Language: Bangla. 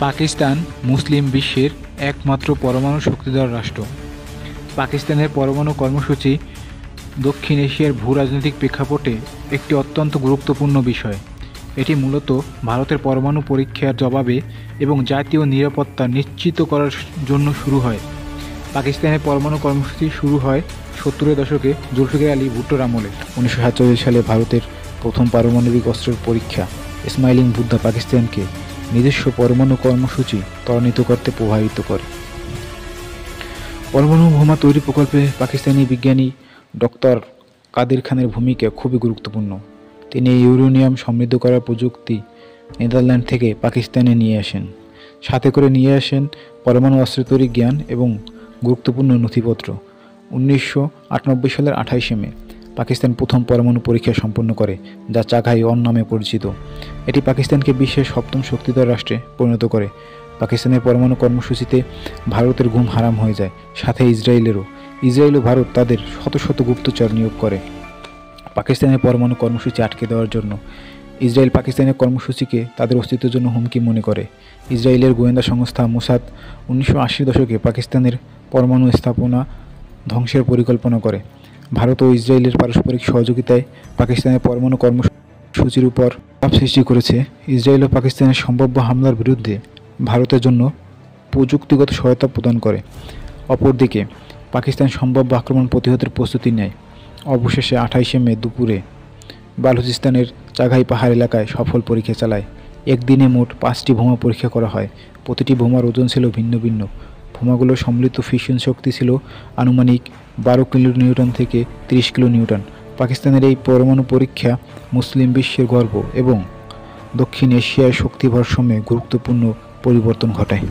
পাকিস্তান মুসলিম বিশ্বের একমাত্র পরমাণু শক্তিধর রাষ্ট্র। পাকিস্তানের পরমাণু কর্মসূচি দক্ষিণ এশিয়ার ভূরাজনৈতিক প্রেক্ষাপটে একটি অত্যন্ত গুরুত্বপূর্ণ বিষয়। এটি মূলত ভারতের পরমাণু পরীক্ষার জবাবে এবং জাতীয় নিরাপত্তা নিশ্চিত করার জন্য শুরু হয়। পাকিস্তানের পরমাণু কর্মসূচি শুরু হয় 70-এর দশকে জুলফিকার আলী ভুট্টোর আমলে। 1947 সালে ভারতের প্রথম পারমাণবিক অস্ত্রের পরীক্ষা স্মাইলিং বুদ্ধা পাকিস্তানকে নিজস্ব পরমাণু কর্মসূচি ত্বরান্বিত করতে প্রভাবিত করে। পরমাণু বোমা তৈরি প্রকল্পে পাকিস্তানি বিজ্ঞানী ডক্টর কাদের খানের ভূমিকা খুবই গুরুত্বপূর্ণ। তিনি ইউরেনিয়াম সমৃদ্ধ করার প্রযুক্তি নেদারল্যান্ড থেকে পাকিস্তানে নিয়ে আসেন। সাথে করে নিয়ে আসেন পরমাণু অস্ত্র তৈরির জ্ঞান এবং গুরুত্বপূর্ণ নথিপত্র। 1998 সালের 28 মে পাকিস্তান প্রথম পরমাণু পরীক্ষা সম্পন্ন করে, যা চাগাই-1 নামে পরিচিত। এটি পাকিস্তানকে বিশ্বের 7ম শক্তিধর রাষ্ট্রে পরিণত করে। পাকিস্তানের পরমাণু কর্মসূচিতে ভারতের ঘুম হারাম হয়ে যায়, সাথে ইসরায়েলেরও। ইসরায়েল ও ভারত তাদের শত শত গুপ্তচর নিয়োগ করে পাকিস্তানের পরমাণু কর্মসূচি আটকে দেওয়ার জন্য। ইসরায়েল পাকিস্তানের কর্মসূচিকে তাদের অস্তিত্বের জন্য হুমকি মনে করে। ইসরায়েলের গোয়েন্দা সংস্থা মোসাদ 1980 দশকে পাকিস্তানের পরমাণু স্থাপনা ধ্বংসের পরিকল্পনা করে। ভারত ও ইসরায়েলের পারস্পরিক সহযোগিতায় পাকিস্তানের পরমাণু কর্মসূচির উপর চাপ সৃষ্টি করেছে। ইসরায়েল ও পাকিস্তানের সম্ভাব্য হামলার বিরুদ্ধে ভারতের জন্য প্রযুক্তিগত সহায়তা প্রদান করে। অপরদিকে পাকিস্তান সম্ভাব্য আক্রমণ প্রতিহতের প্রস্তুতি নেয়। অবশেষে 28 মে দুপুরে বালুচিস্তানের চাগাই পাহাড় এলাকায় সফল পরীক্ষা চালায়। একদিনে মোট 5টি বোমা পরীক্ষা করা হয়। প্রতিটি বোমার ওজন ছিল ভিন্ন ভিন্ন। বোমাগুলোর সম্মিলিত ফিশন শক্তি ছিল আনুমানিক 12 কিলো নিউটন থেকে 30 কিলো নিউটন। পাকিস্তানের এই পরমাণু পরীক্ষা মুসলিম বিশ্বের গর্ব এবং দক্ষিণ এশিয়ার শক্তি ভারসাম্যে গুরুত্বপূর্ণ পরিবর্তন ঘটায়।